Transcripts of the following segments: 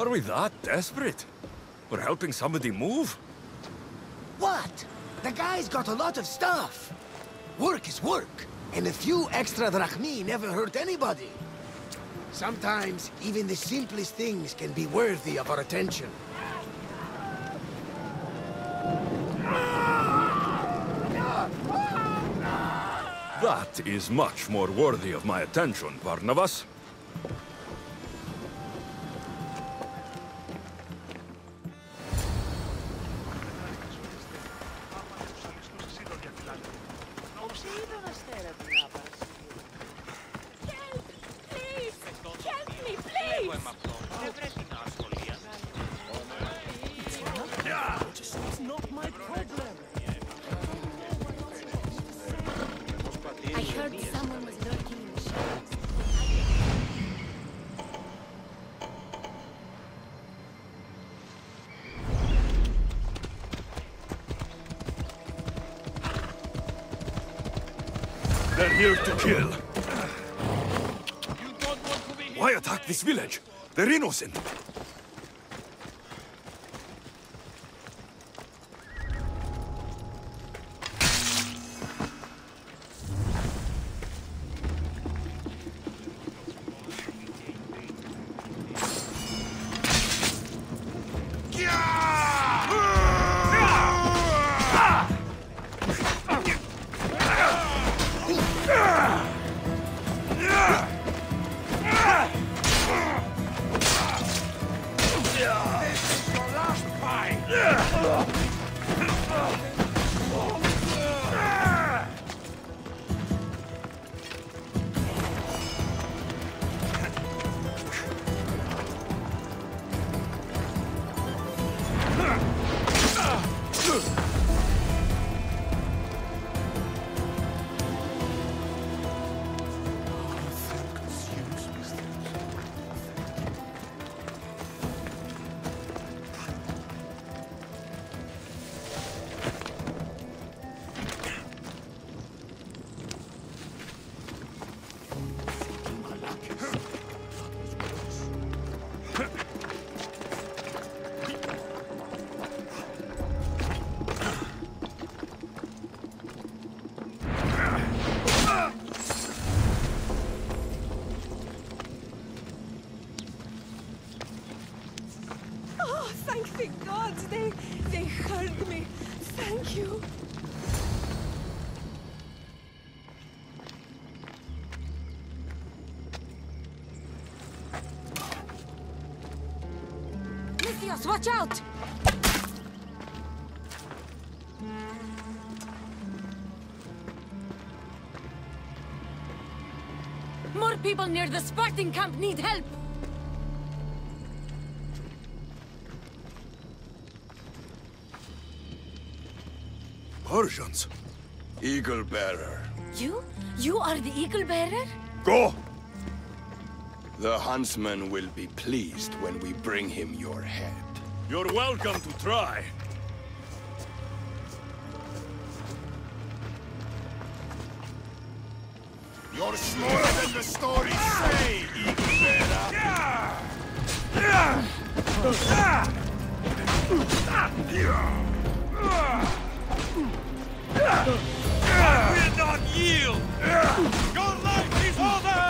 Are we that desperate? We're helping somebody move? What? The guy's got a lot of stuff. Work is work, and a few extra drachmi never hurt anybody. Sometimes, even the simplest things can be worthy of our attention. That is much more worthy of my attention, Barnabas. They're here to kill. Why attack this village? They're innocent. They heard me. Thank you. Lysios, watch out! More people near the Spartan camp need help! Persians. Eagle Bearer. You? You are the Eagle Bearer? Go! The huntsman will be pleased when we bring him your head. You're welcome to try. You're smaller than the stories say, Eagle Bearer! I will not yield! Your life is over!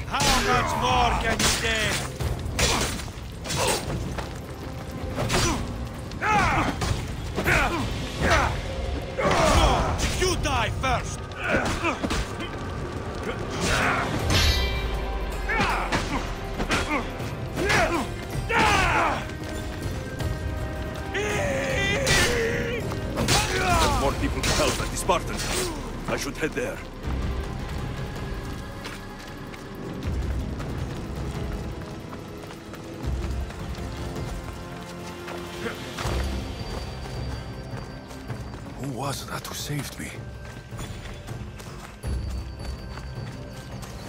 How much more can you take? No! You die first! More people to help at the Spartans. I should head there. Who was that who saved me?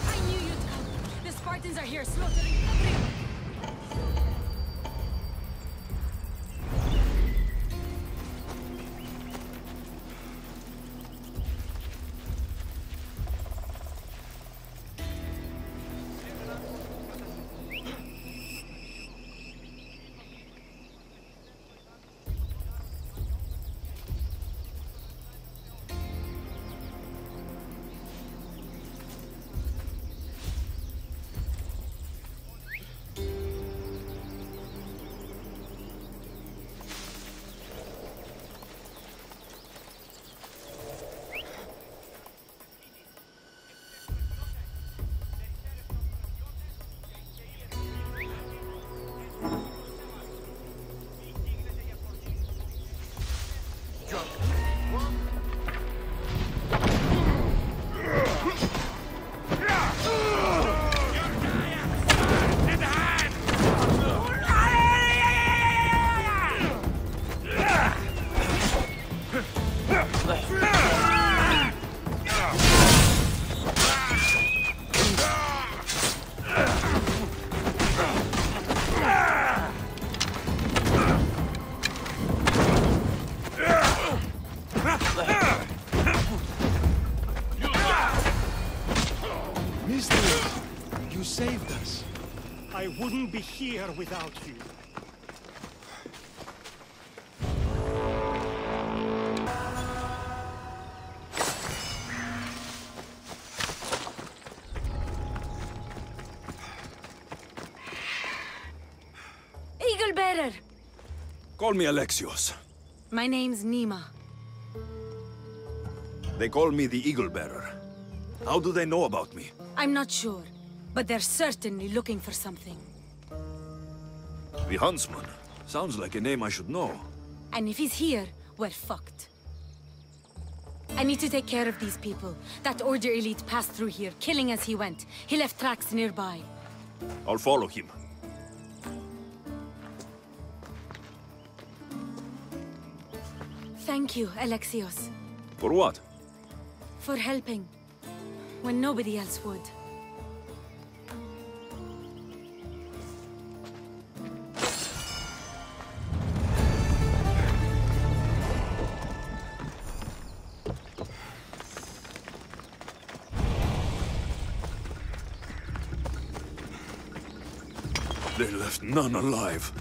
I knew you'd come. The Spartans are here slaughtering everyone. These things, you saved us. I wouldn't be here without you. Eagle Bearer! Call me Alexios. My name's Nima. They call me the Eagle Bearer. How do they know about me? I'm not sure, but they're certainly looking for something. The Huntsman. Sounds like a name I should know. And if he's here, we're fucked. I need to take care of these people. That Order elite passed through here, killing as he went. He left tracks nearby. I'll follow him. Thank you, Alexios. For what? For helping. When nobody else would. They left none alive.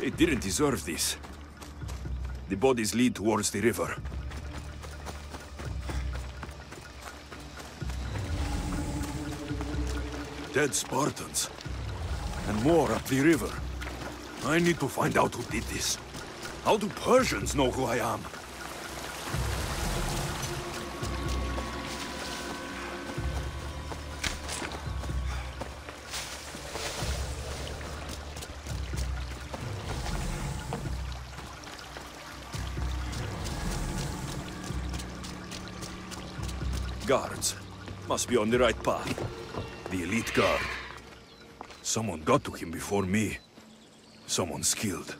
They didn't deserve this. The bodies lead towards the river. Dead Spartans. And more up the river. I need to find out who did this. How do Persians know who I am? Guards. Must be on the right path. The elite guard. Someone got to him before me. Someone skilled.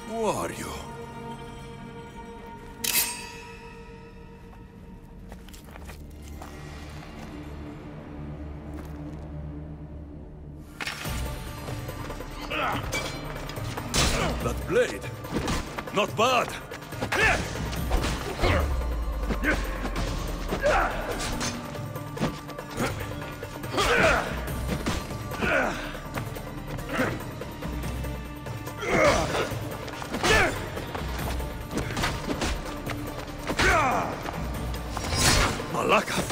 Who are you? That blade! Not bad! Malaka!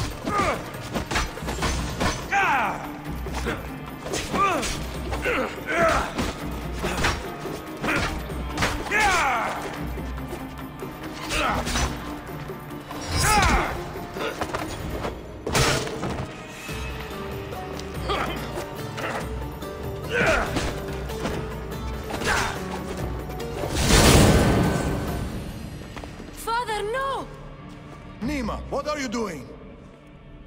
Father, no! Nima, what are you doing?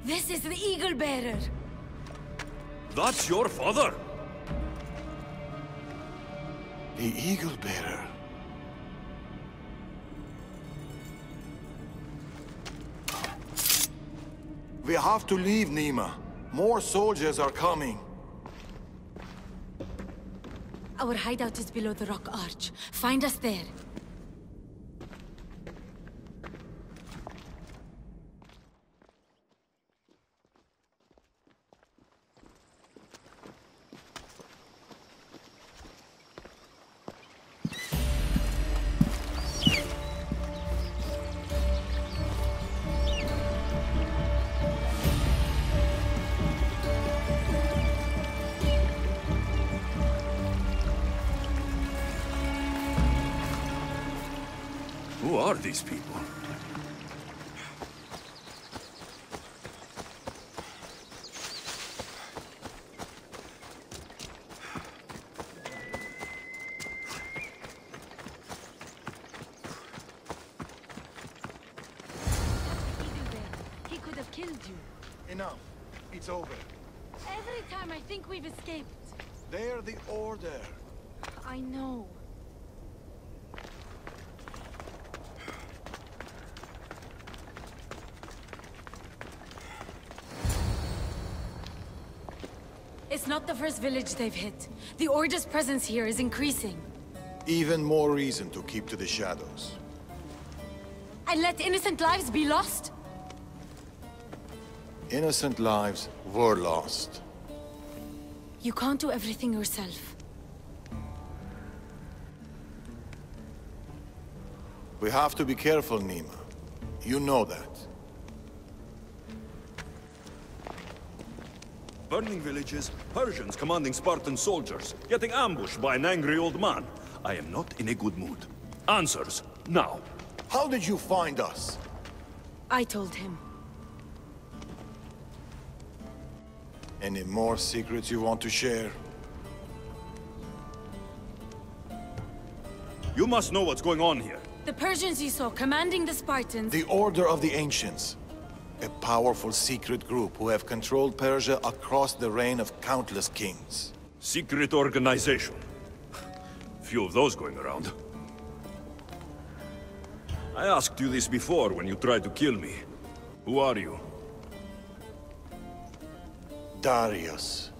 This is the Eagle Bearer. That's your father? The Eagle Bearer. We have to leave, Nima. More soldiers are coming. Our hideout is below the rock arch. Find us there. Who are these people? He could have killed you. Enough. It's over. Every time I think we've escaped. They're the Order. I know. not the first village they've hit. The Order's presence here is increasing. Even more reason to keep to the shadows. And let innocent lives be lost? Innocent lives were lost. You can't do everything yourself. We have to be careful, Nima. You know that. Burning villages, Persians commanding Spartan soldiers, getting ambushed by an angry old man. I am not in a good mood. Answers, now. How did you find us? I told him. Any more secrets you want to share? You must know what's going on here. The Persians you saw commanding the Spartans... The Order of the Ancients. A powerful secret group who have controlled Persia across the reign of countless kings. Secret organization. Few of those going around. I asked you this before when you tried to kill me. Who are you? Darius.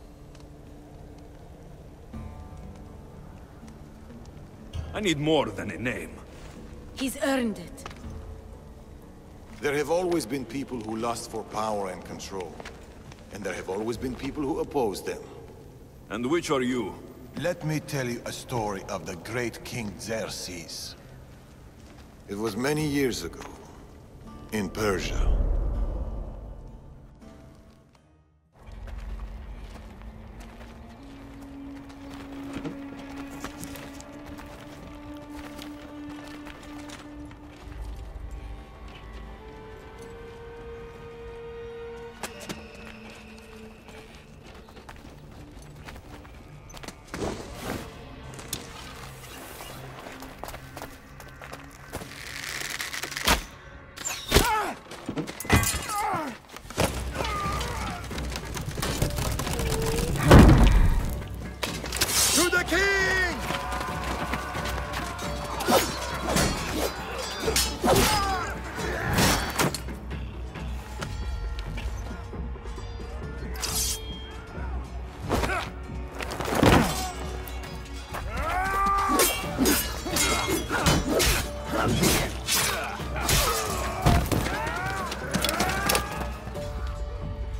I need more than a name. He's earned it. There have always been people who lust for power and control. And there have always been people who oppose them. And which are you? Let me tell you a story of the great King Xerxes. It was many years ago, in Persia.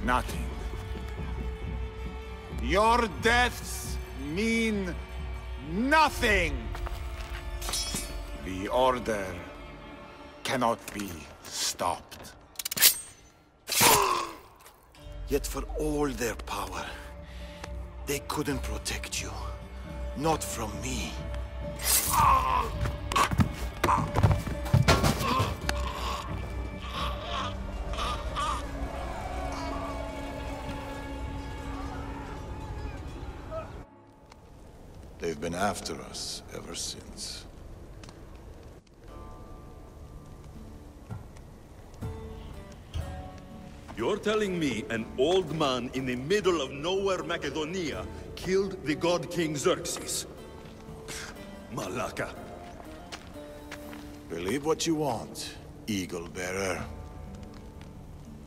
Nothing. Your deaths mean nothing. The Order cannot be stopped. Yet for all their power, they couldn't protect you. Not from me. They've been after us ever since. You're telling me an old man in the middle of nowhere Macedonia killed the god King Xerxes? Malaka. Believe what you want, Eagle Bearer.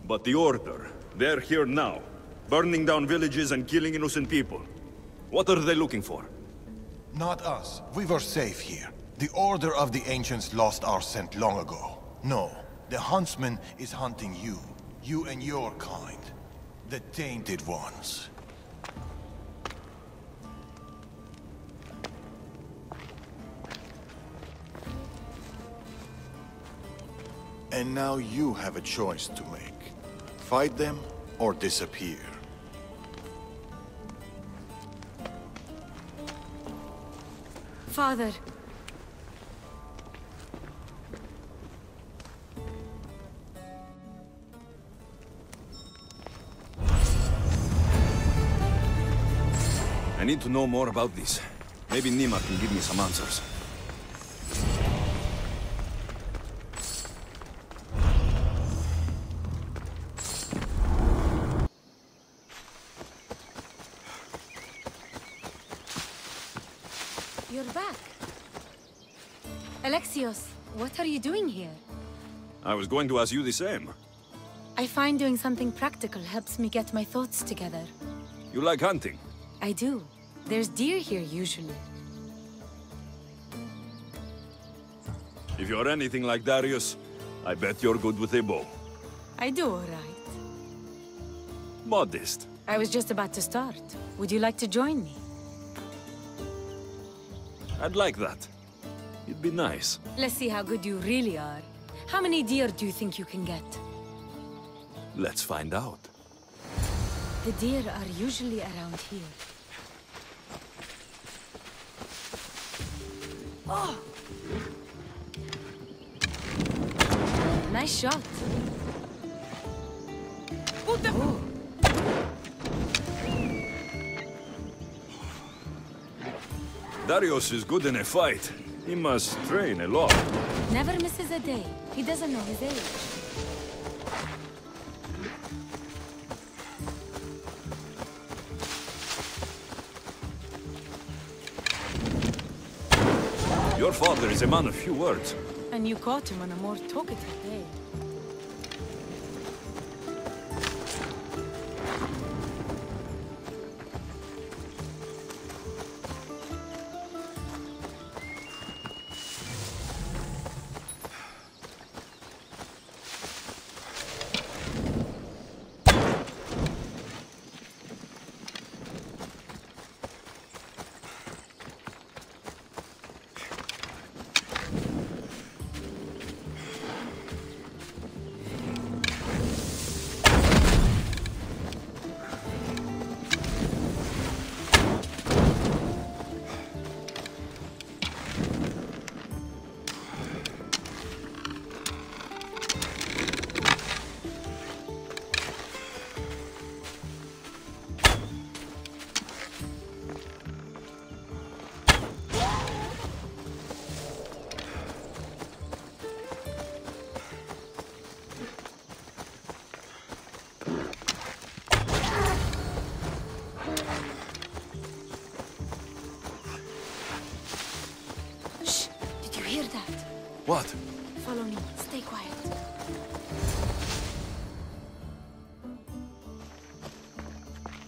But the Order, they're here now, burning down villages and killing innocent people. What are they looking for? Not us. We were safe here. The Order of the Ancients lost our scent long ago. No, the Huntsman is hunting you. You and your kind. The Tainted Ones. And now you have a choice to make. Fight them or disappear. Father. I need to know more about this. Maybe Nima can give me some answers. You're back. Alexios, what are you doing here? I was going to ask you the same. I find doing something practical helps me get my thoughts together. You like hunting? I do. There's deer here usually. If you're anything like Darius, I bet you're good with a bow. I do all right. Modest. I was just about to start. Would you like to join me? I'd like that. It'd be nice. Let's see how good you really are. How many deer do you think you can get? Let's find out. The deer are usually around here. Oh! Nice shot. Oh. Darius is good in a fight. He must train a lot. Never misses a day. He doesn't know his age. Your father is a man of few words. And you caught him on a more talkative day. What? Follow me. Stay quiet.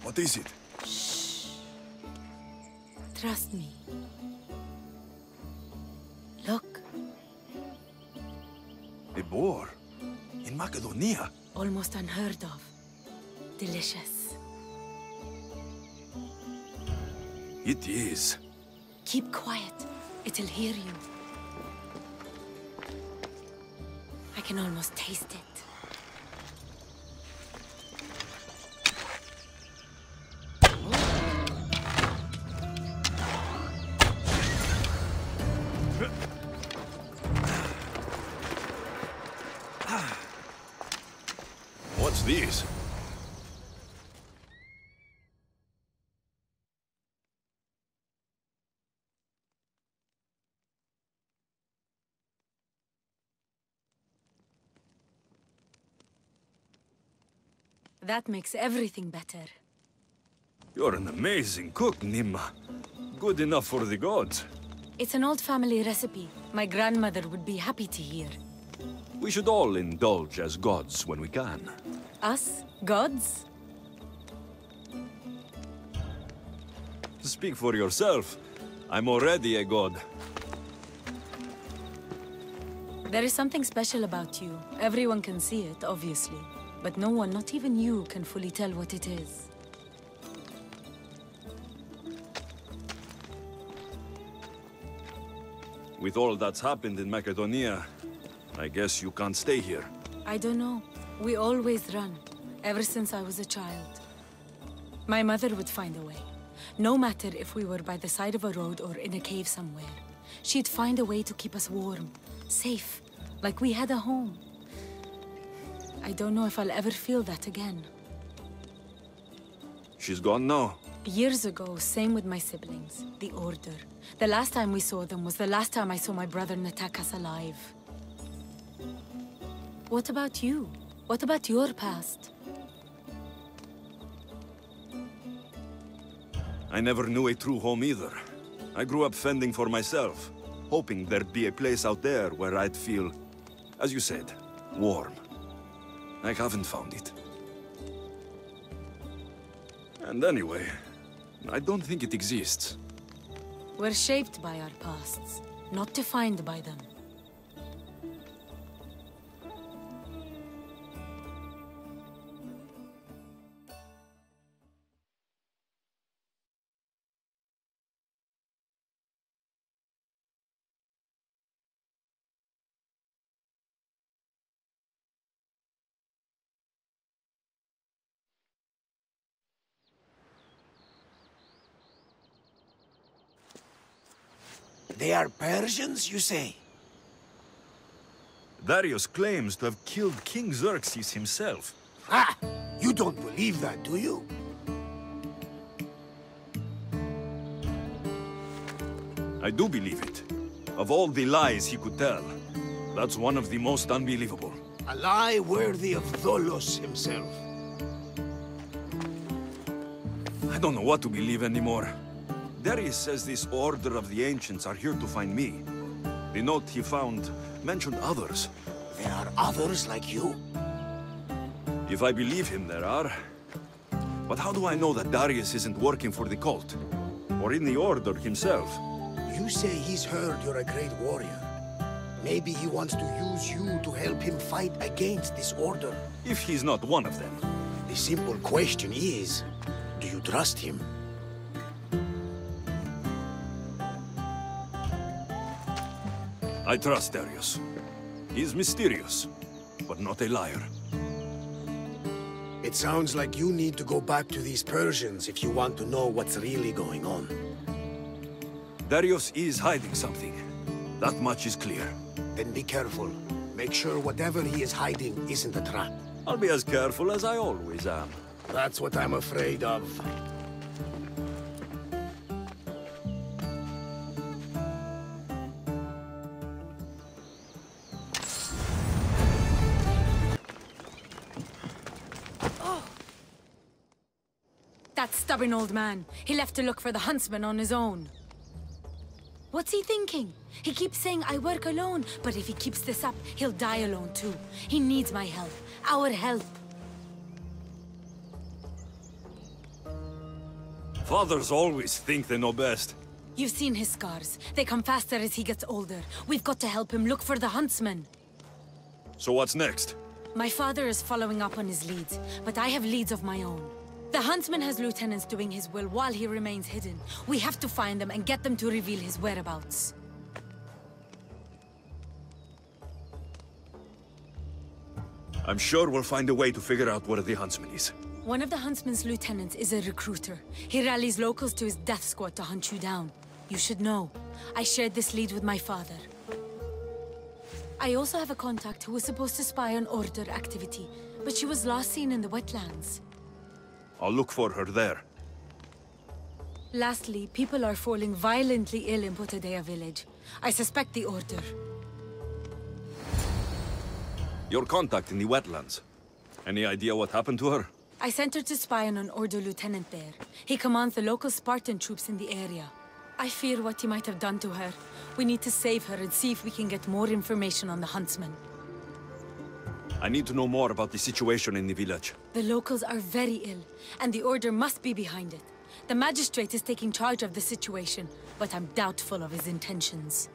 What is it? Shh. Trust me. Look. A boar? In Macedonia? Almost unheard of. Delicious. It is. Keep quiet. It'll hear you. I can almost taste it. What's this? That makes everything better. You're an amazing cook, Nimma. Good enough for the gods. It's an old family recipe. My grandmother would be happy to hear. We should all indulge as gods when we can. Us? Gods? Speak for yourself. I'm already a god. There is something special about you. Everyone can see it, obviously. But no one, not even you, can fully tell what it is. With all that's happened in Macedonia, I guess you can't stay here. I don't know. We always run, ever since I was a child. My mother would find a way. No matter if we were by the side of a road or in a cave somewhere. She'd find a way to keep us warm, safe, like we had a home. I don't know if I'll ever feel that again. She's gone now? Years ago, same with my siblings, the Order. The last time we saw them was the last time I saw my brother Natakas alive. What about you? What about your past? I never knew a true home either. I grew up fending for myself, hoping there'd be a place out there where I'd feel, as you said, warm. I haven't found it. And anyway, I don't think it exists. We're shaped by our pasts, not defined by them. They are Persians, you say? Darius claims to have killed King Xerxes himself. Ha! You don't believe that, do you? I do believe it. Of all the lies he could tell, that's one of the most unbelievable. A lie worthy of Tholos himself. I don't know what to believe anymore. Darius says this Order of the Ancients are here to find me. The note he found mentioned others. There are others like you? If I believe him, there are. But how do I know that Darius isn't working for the cult? Or in the Order himself? You say he's heard you're a great warrior. Maybe he wants to use you to help him fight against this Order. If he's not one of them. The simple question is, do you trust him? I trust Darius. He's mysterious, but not a liar. It sounds like you need to go back to these Persians if you want to know what's really going on. Darius is hiding something. That much is clear. Then be careful. Make sure whatever he is hiding isn't a trap. I'll be as careful as I always am. That's what I'm afraid of. That stubborn old man. He left to look for the huntsman on his own. What's he thinking? He keeps saying I work alone, but if he keeps this up, he'll die alone too. He needs my help. Our help. Fathers always think they know best. You've seen his scars. They come faster as he gets older. We've got to help him look for the huntsman. So what's next? My father is following up on his leads, but I have leads of my own. The huntsman has lieutenants doing his will while he remains hidden. We have to find them and get them to reveal his whereabouts. I'm sure we'll find a way to figure out where the huntsman is. One of the huntsman's lieutenants is a recruiter. He rallies locals to his death squad to hunt you down. You should know. I shared this lead with my father. I also have a contact who was supposed to spy on Order activity, but she was last seen in the wetlands. I'll look for her there. Lastly, people are falling violently ill in Potadea village. I suspect the Order. Your contact in the wetlands. Any idea what happened to her? I sent her to spy on an Order lieutenant there. He commands the local Spartan troops in the area. I fear what he might have done to her. We need to save her and see if we can get more information on the huntsman. I need to know more about the situation in the village. The locals are very ill, and the Order must be behind it. The magistrate is taking charge of the situation, but I'm doubtful of his intentions.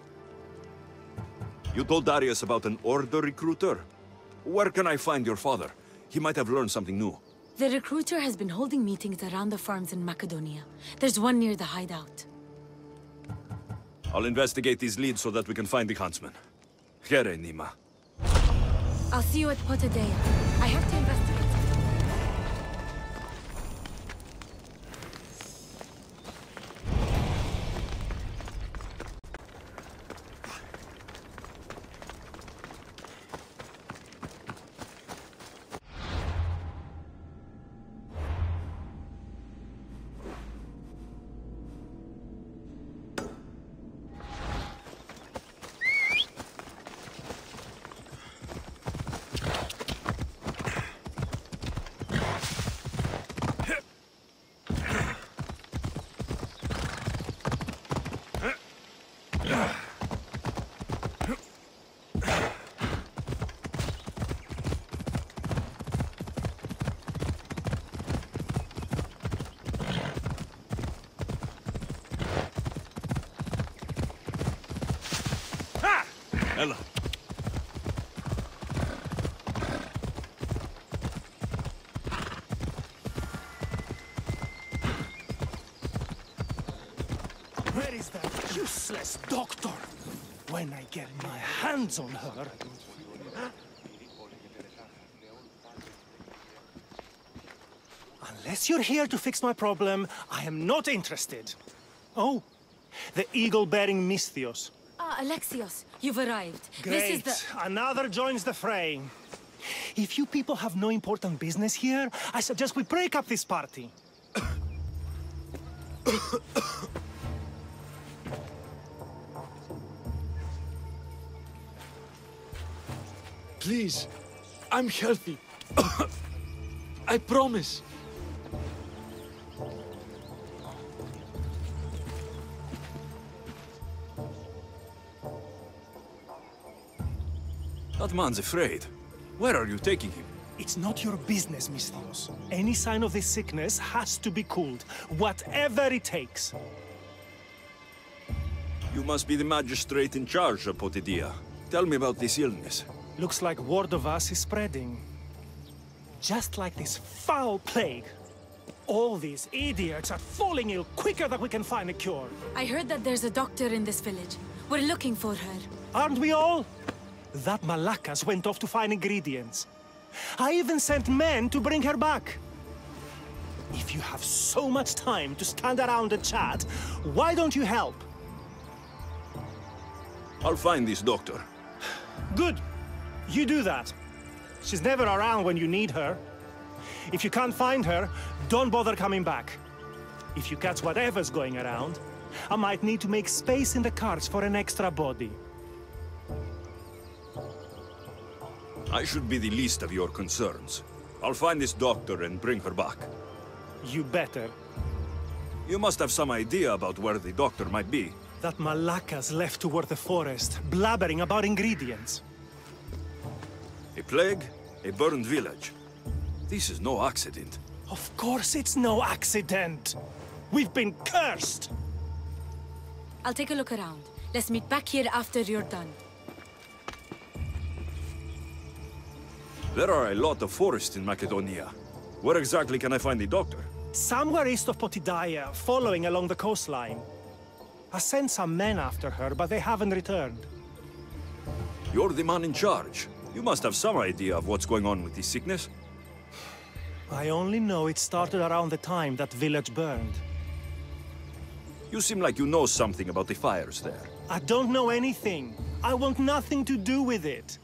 You told Darius about an Order recruiter? Where can I find your father? He might have learned something new. The recruiter has been holding meetings around the farms in Macedonia. There's one near the hideout. I'll investigate these leads so that we can find the huntsman. KIRIGANI. I'll see you at Potadea. I have to investigate. Ella. Where is that useless doctor? When I get my hands on her... Unless you're here to fix my problem, I am not interested. Oh, the eagle-bearing Misthios. Ah, Alexios, you've arrived. Great. This is the... Another joins the fray. If you people have no important business here, I suggest we break up this party. Please, I'm healthy. I promise. That man's afraid. Where are you taking him? It's not your business, Misthios. Any sign of this sickness has to be cooled, whatever it takes. You must be the magistrate in charge of Potidia. Tell me about this illness. Looks like word of us is spreading. Just like this foul plague. All these idiots are falling ill quicker than we can find a cure. I heard that there's a doctor in this village. We're looking for her. Aren't we all? That Malakas went off to find ingredients. I even sent men to bring her back. If you have so much time to stand around and chat, why don't you help? I'll find this doctor. Good. You do that. She's never around when you need her. If you can't find her, don't bother coming back. If you catch whatever's going around, I might need to make space in the carts for an extra body. I should be the least of your concerns. I'll find this doctor and bring her back. You better. You must have some idea about where the doctor might be. That Malakas left toward the forest, blabbering about ingredients. A plague, a burned village. This is no accident. Of course it's no accident. We've been cursed. I'll take a look around. Let's meet back here after you're done. There are a lot of forests in Macedonia. Where exactly can I find the doctor? Somewhere east of Potidaia, following along the coastline. I sent some men after her, but they haven't returned. You're the man in charge. You must have some idea of what's going on with this sickness. I only know it started around the time that village burned. You seem like you know something about the fires there. I don't know anything. I want nothing to do with it.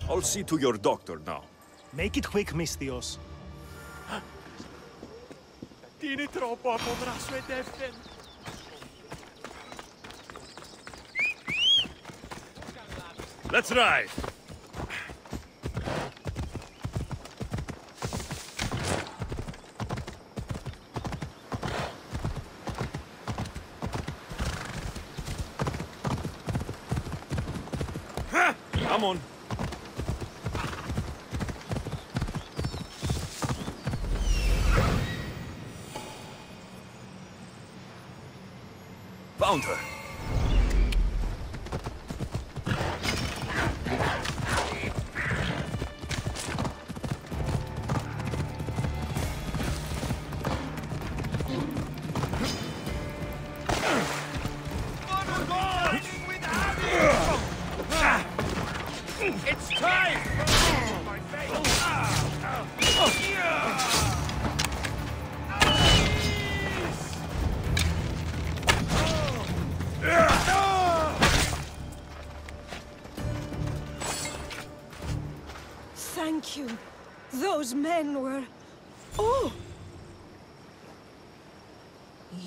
I'll see to your doctor now. Make it quick, Misthios. Let's ride! Come on. Found her. It's time! Thank you. Those men were... Oh!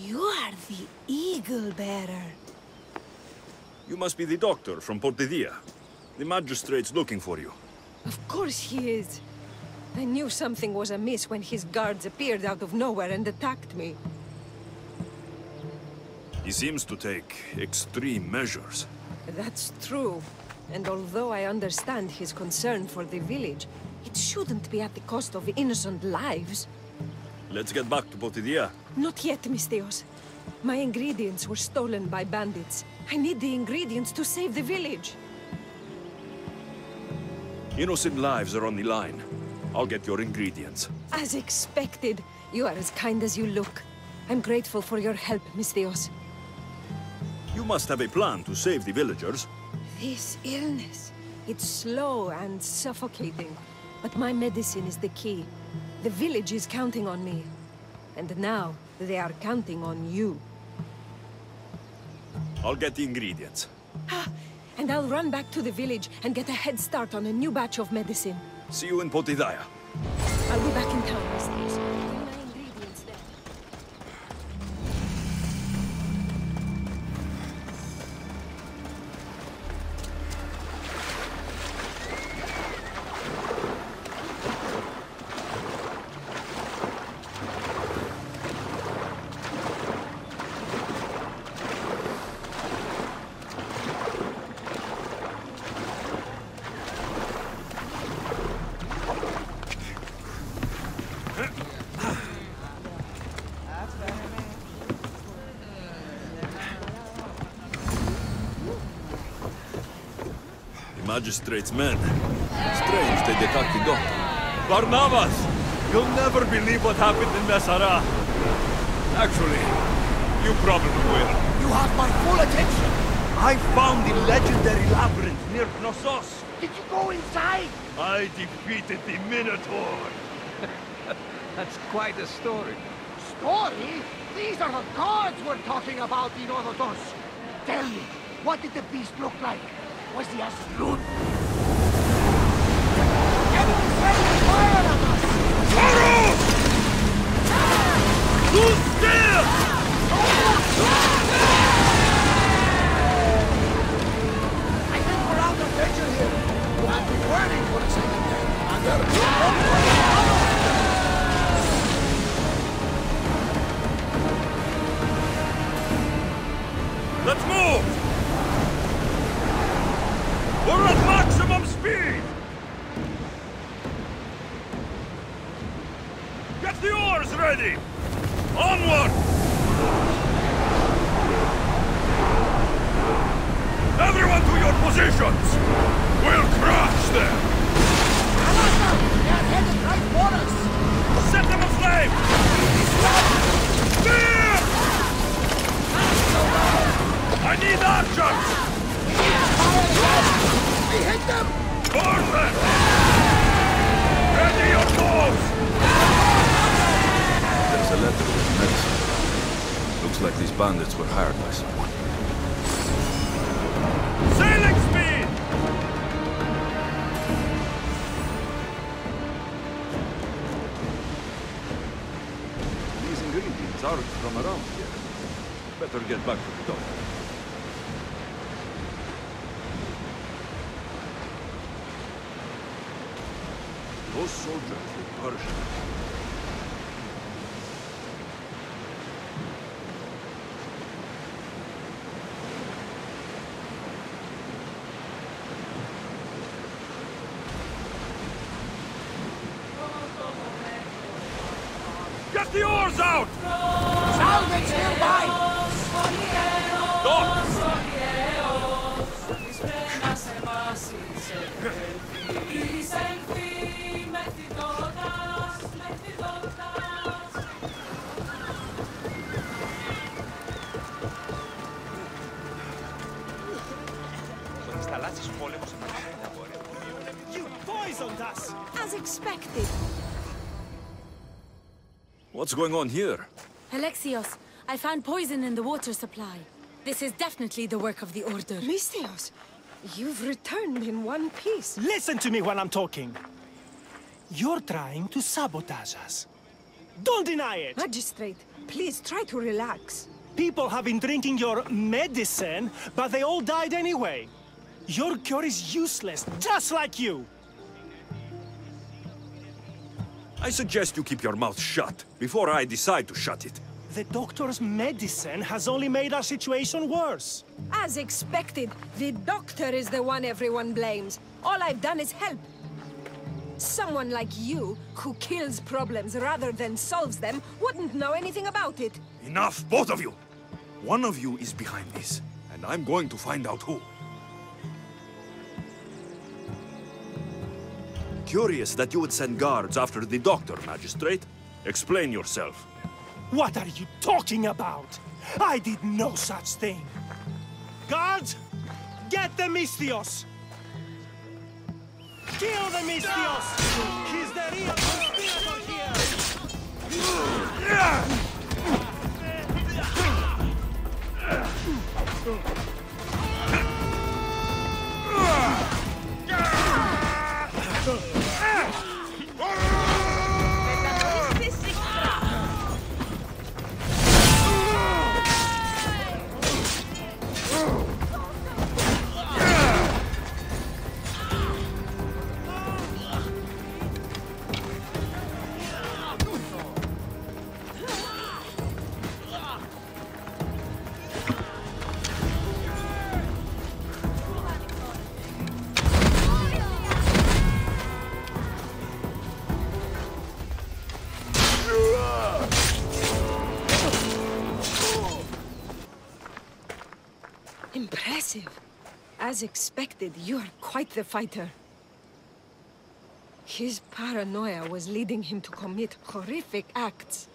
You are the eagle bearer. You must be the doctor from Potidia. The magistrate's looking for you. Of course he is. I knew something was amiss when his guards appeared out of nowhere and attacked me. He seems to take extreme measures. That's true. And although I understand his concern for the village, it shouldn't be at the cost of innocent lives. Let's get back to Potidia. Not yet, Misthios. My ingredients were stolen by bandits. I need the ingredients to save the village. Innocent lives are on the line. I'll get your ingredients. As expected. You are as kind as you look. I'm grateful for your help, Misthios. You must have a plan to save the villagers. This illness, it's slow and suffocating. But my medicine is the key. The village is counting on me. And now, they are counting on you. I'll get the ingredients. And I'll run back to the village and get a head start on a new batch of medicine. See you in Potidaya. I'll be back in town, Misthios. Bring my ingredients there. Magistrate's men. Strange they attacked the doctor. Barnabas! You'll never believe what happened in Messara. Actually, you probably will. You have my full attention! I found the legendary labyrinth near Knossos. Did you go inside? I defeated the Minotaur. That's quite a story. Story? These are the gods we're talking about in Orodos. Tell me, what did the beast look like? Was he as loot? Enemies friendly fire at us! Sorrow! Hold still! I think we're out of danger here. You have been waiting for a second there. And let's move! We're at maximum speed! Get the oars ready! Onward! Everyone to your positions! We'll crush them! they are headed right for us! Set them aflame! Spear! I need archers! We hit them! Perfect! Ready your bows! There's a letter with medicine. Looks like these bandits were hired by someone. Sailing speed! These ingredients aren't from around here. Better get back to the doctor. Those soldiers were Persian. Get the oars out! Salvage nearby! Stop! You poisoned us! As expected. What's going on here? Alexios, I found poison in the water supply. This is definitely the work of the Order. Misthios, you've returned in one piece. Listen to me when I'm talking. You're trying to sabotage us. Don't deny it! Magistrate, please try to relax. People have been drinking your medicine, but they all died anyway. Your cure is useless, just like you! I suggest you keep your mouth shut before I decide to shut it. The doctor's medicine has only made our situation worse. As expected, the doctor is the one everyone blames. All I've done is help. Someone like you, who kills problems rather than solves them, wouldn't know anything about it. Enough, both of you! One of you is behind this, and I'm going to find out who. Curious that you would send guards after the doctor, Magistrate. Explain yourself. What are you talking about? I did no such thing. Guards, get the Mystios! Kill the Mystios! He's the real conspirator here! Impressive. As expected, you are quite the fighter. His paranoia was leading him to commit horrific acts.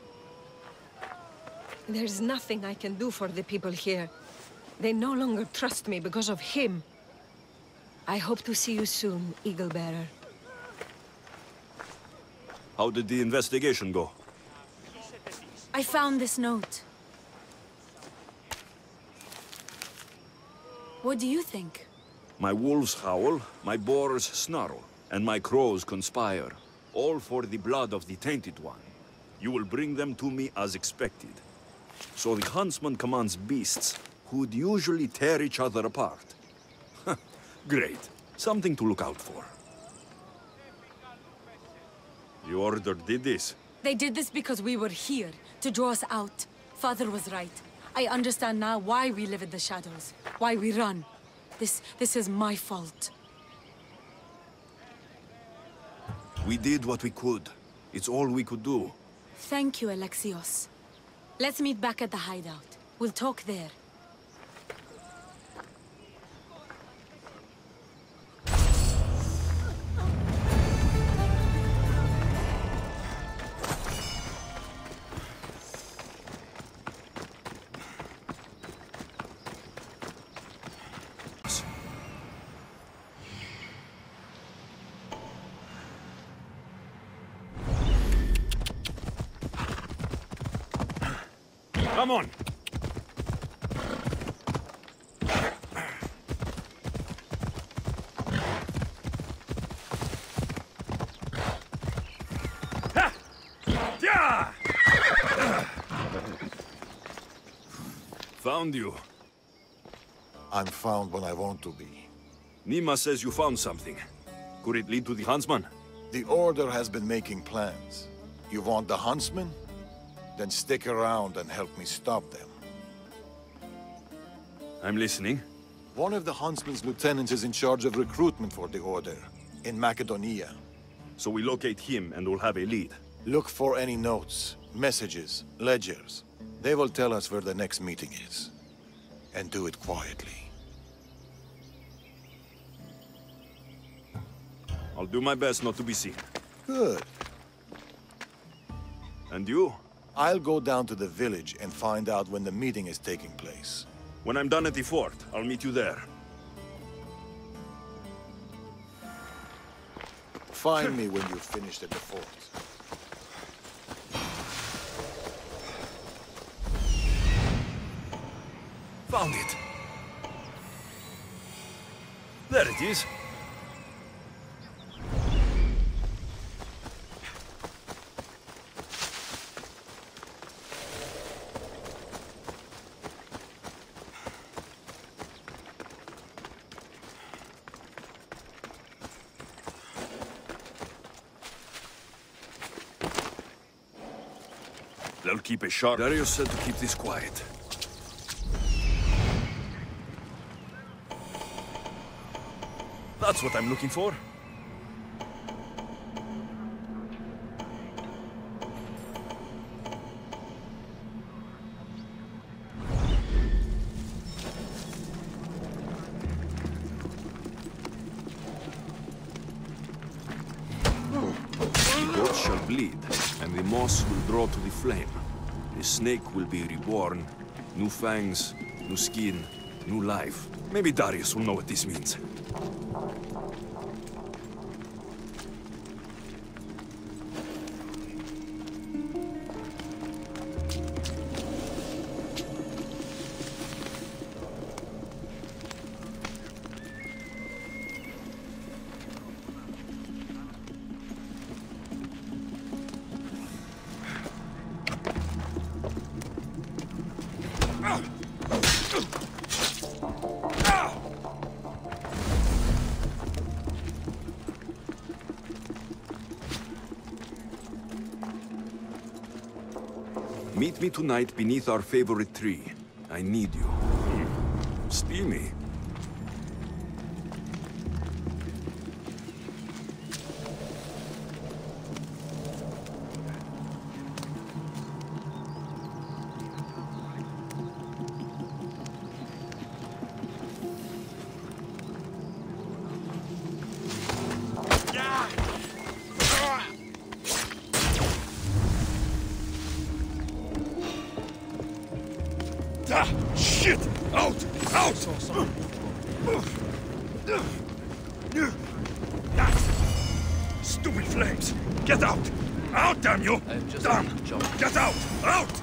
There's nothing I can do for the people here. They no longer trust me because of him. I hope to see you soon, Eagle Bearer. How did the investigation go? I found this note. What do you think? My wolves howl, my boars snarl, and my crows conspire. All for the blood of the Tainted One. You will bring them to me as expected. So the huntsman commands beasts, who would usually tear each other apart. Great. Something to look out for. The Order did this. They did this because we were here, to draw us out. Father was right. I understand now why we live in the shadows, why we run. This is my fault. We did what we could. It's all we could do. Thank you, Alexios. Let's meet back at the hideout. We'll talk there. Come on! Found you. I'm found when I want to be. Nima says you found something. Could it lead to the huntsman? The Order has been making plans. You want the huntsman? Then stick around and help me stop them. I'm listening. One of the huntsman's lieutenants is in charge of recruitment for the Order, in Macedonia. So we locate him and we'll have a lead. Look for any notes, messages, ledgers. They will tell us where the next meeting is. And do it quietly. I'll do my best not to be seen. Good. And you? I'll go down to the village and find out when the meeting is taking place. When I'm done at the fort, I'll meet you there. Find me when you've finished at the fort. Found it. There it is. They'll keep it sharp. Darius said to keep this quiet. That's what I'm looking for. shall bleed, and the moss will draw to the flame. The snake will be reborn. New fangs, new skin, new life. Maybe Darius will know what this means. Meet me tonight beneath our favorite tree. I need you. Steamy. Shit! Out! Out! Stupid flames! Get out! Out, damn you! Damn! Get out! Out!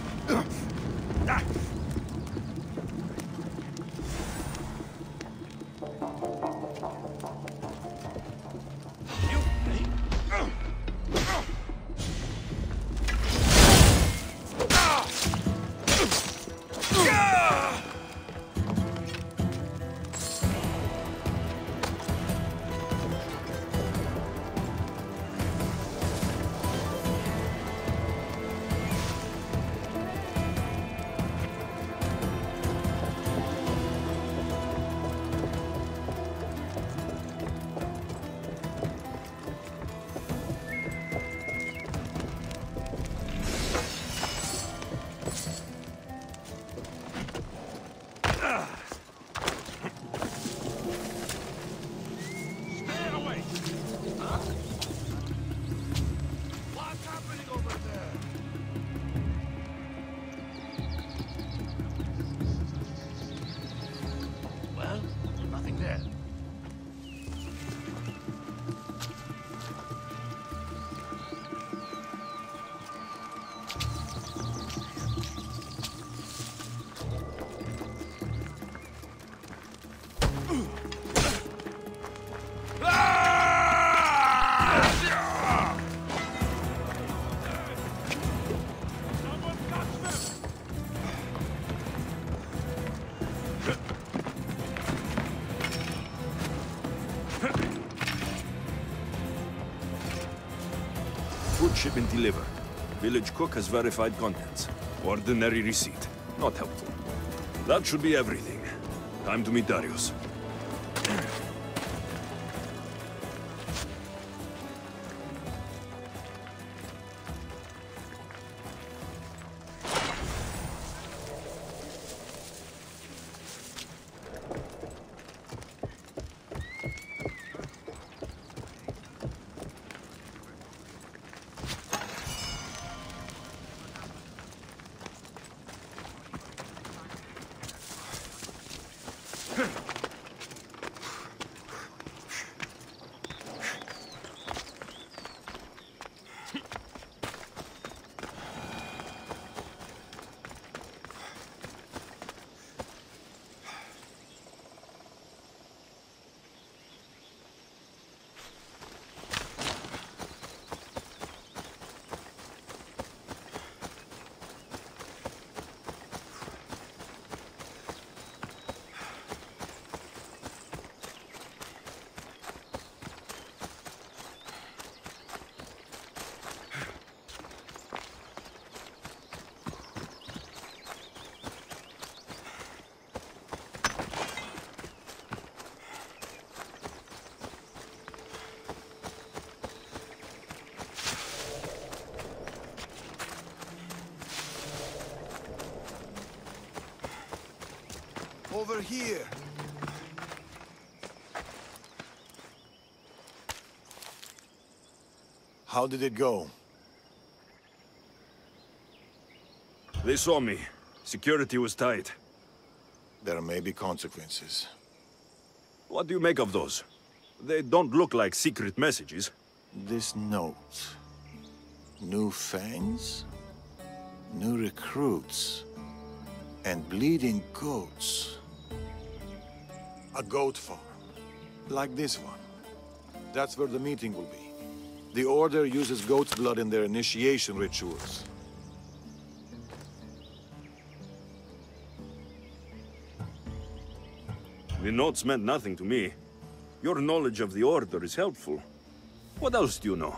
Food shipment delivered. Village cook has verified contents. Ordinary receipt. Not helpful. That should be everything. Time to meet Darius. Over here. How did it go? They saw me. Security was tight. There may be consequences. What do you make of those? They don't look like secret messages. This note. New fangs? New recruits. And bleeding goats. A goat farm. Like this one. That's where the meeting will be. The Order uses goat's blood in their initiation rituals. The notes meant nothing to me. Your knowledge of the Order is helpful. What else do you know?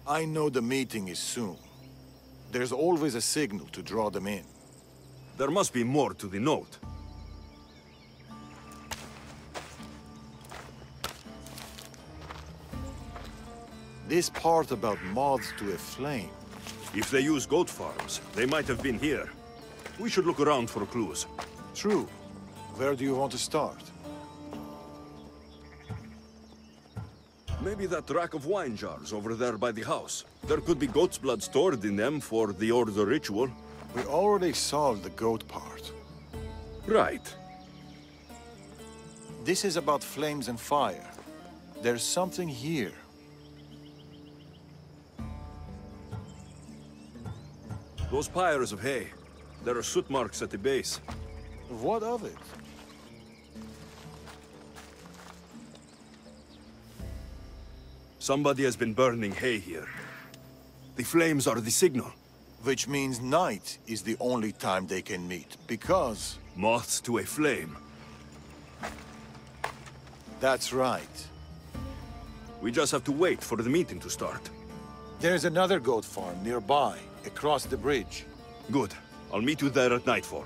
I know the meeting is soon. There's always a signal to draw them in. There must be more to the note. This part about moths to a flame. If they use goat farms, they might have been here. We should look around for clues. True. Where do you want to start? Maybe that rack of wine jars over there by the house. There could be goat's blood stored in them for the Order ritual. We already solved the goat part. Right. This is about flames and fire. There's something here. Those pyres of hay. There are soot marks at the base. What of it? Somebody has been burning hay here. The flames are the signal. Which means night is the only time they can meet, because... Moths to a flame. That's right. We just have to wait for the meeting to start. There's another goat farm nearby, across the bridge. Good. I'll meet you there at nightfall.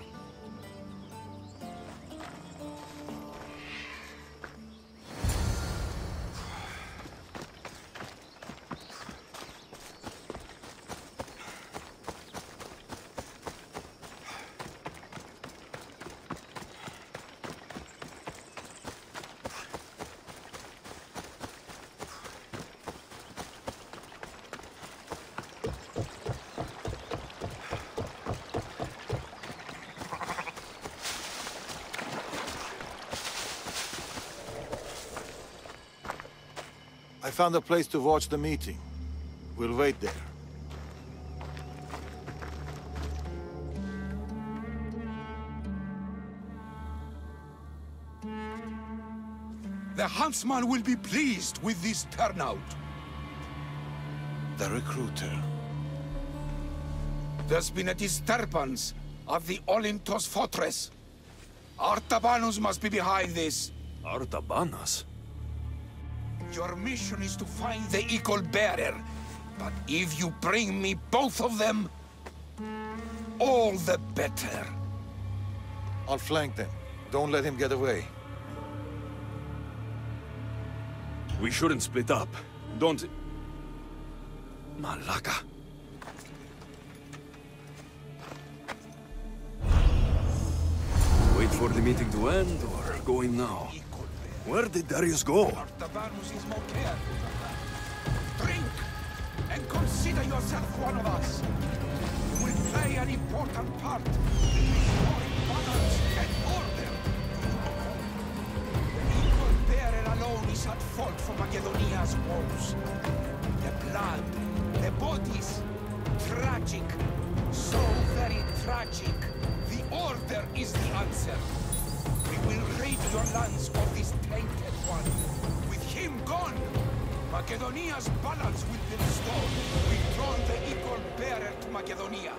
I found a place to watch the meeting. We'll wait there. The huntsman will be pleased with this turnout. The recruiter. There's been a disturbance of the Olintos fortress. Artabanus must be behind this. Artabanus? Your mission is to find the eagle bearer. But if you bring me both of them, all the better. I'll flank them. Don't let him get away. We shouldn't split up. Don't... Malaka. Wait for the meeting to end, or go in now? Where did Darius go? Artabanus is more careful. Drink, and consider yourself one of us. You will play an important part in restoring balance and order. The equal bearer alone is at fault for Macedonia's woes. The blood, the bodies, tragic. So very tragic. The order is the answer. We will rid your lands of this tainted one. With him gone, Macedonia's balance will be restored. We've drawn the equal bearer to Macedonia.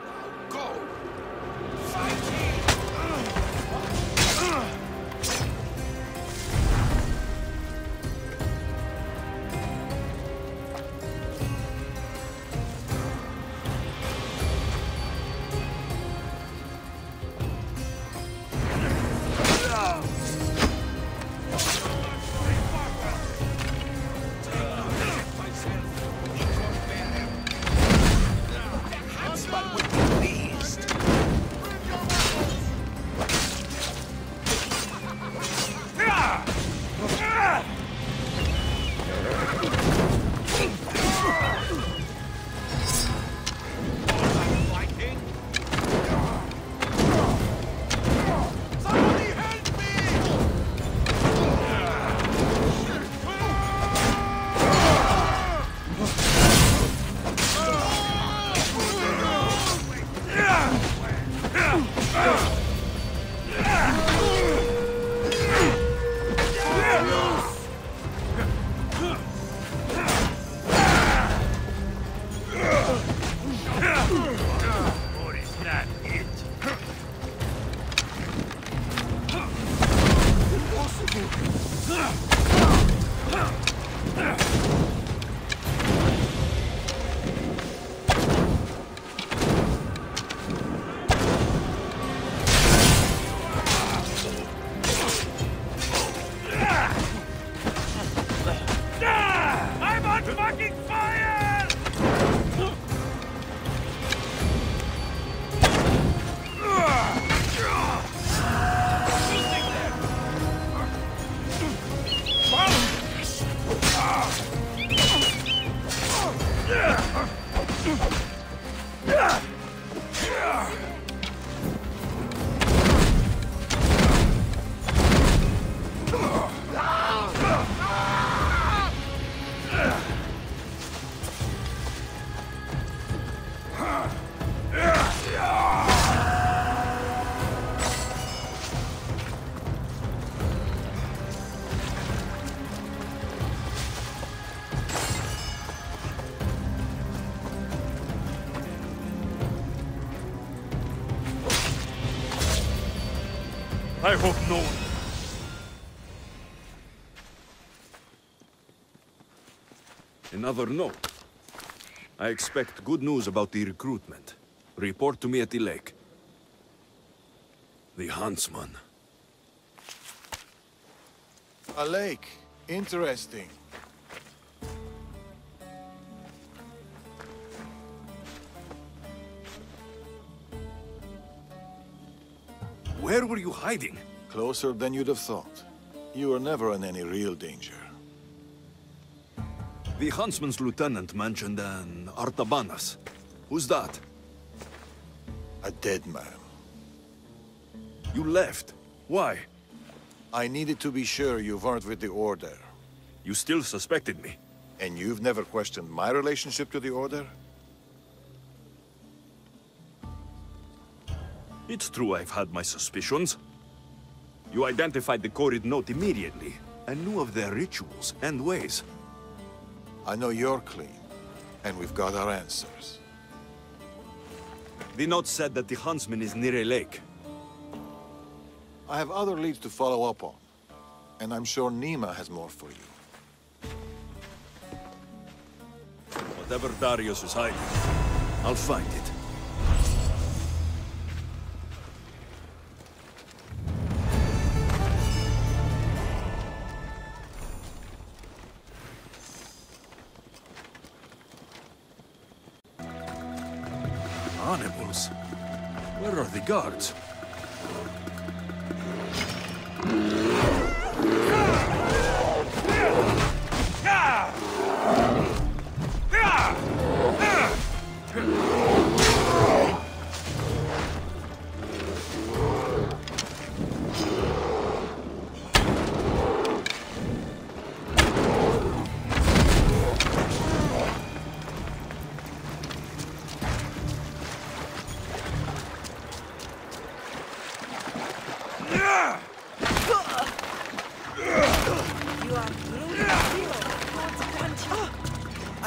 Now go! Fighting! Not fucking fire! I hope no one... Another note. I expect good news about the recruitment. Report to me at the lake. The huntsman. A lake. Interesting. Where were you hiding? Closer than you'd have thought. You were never in any real danger. The huntsman's lieutenant mentioned an Artabanas. Who's that? A dead man. You left. Why? I needed to be sure you weren't with the Order. You still suspected me. And you've never questioned my relationship to the Order? It's true I've had my suspicions. You identified the Korid note immediately, and knew of their rituals and ways. I know you're clean, and we've got our answers. The note said that the huntsman is near a lake. I have other leads to follow up on, and I'm sure Nima has more for you. Whatever Darius is hiding, I'll find it. Animals? Where are the guards?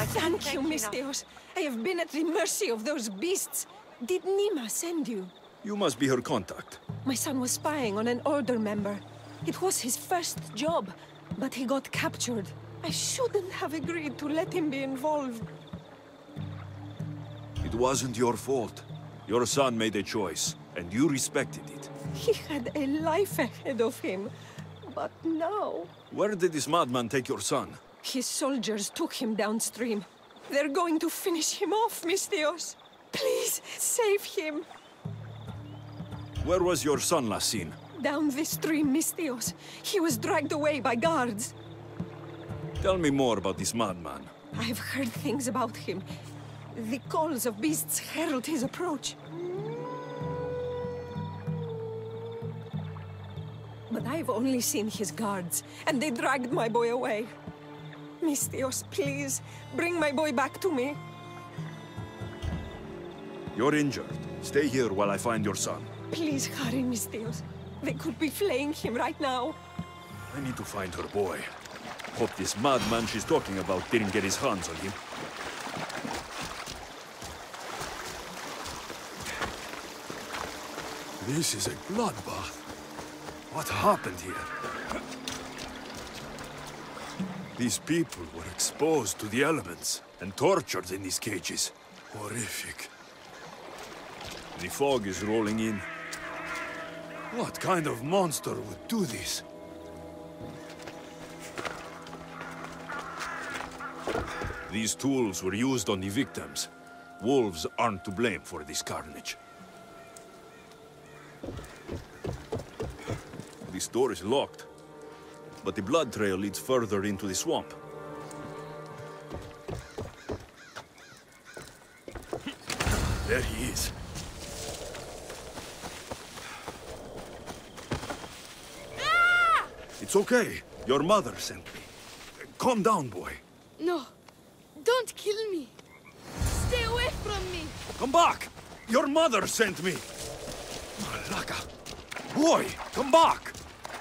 Thank you, Mistios. I have been at the mercy of those beasts. Did Nima send you? You must be her contact. My son was spying on an Order member. It was his first job, but he got captured. I shouldn't have agreed to let him be involved. It wasn't your fault. Your son made a choice, and you respected it. He had a life ahead of him, but now... Where did this madman take your son? His soldiers took him downstream. They're going to finish him off, Mistios. Please, save him. Where was your son last seen? Down this stream, Mistios. He was dragged away by guards. Tell me more about this madman. I've heard things about him. The calls of beasts herald his approach. But I've only seen his guards, and they dragged my boy away. Mistios, please, bring my boy back to me. You're injured. Stay here while I find your son. Please hurry, Mistios. They could be flaying him right now. I need to find her boy. Hope this madman she's talking about didn't get his hands on him. This is a bloodbath. What happened here? These people were exposed to the elements and tortured in these cages. Horrific. The fog is rolling in. What kind of monster would do this? These tools were used on the victims. Wolves aren't to blame for this carnage. This door is locked, but the blood trail leads further into the swamp. There he is. Ah! It's okay. Your mother sent me. Calm down, boy. No. Don't kill me. Stay away from me. Come back! Your mother sent me! Malaka! Boy, come back!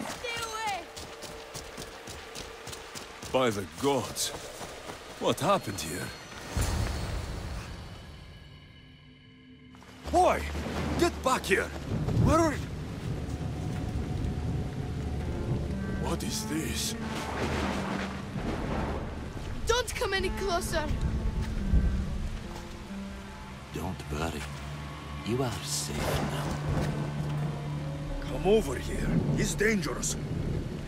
Stay away! By the gods. What happened here? Boy! Get back here! Where are you? What is this? Don't come any closer. Don't worry. You are safe now. Come over here. He's dangerous.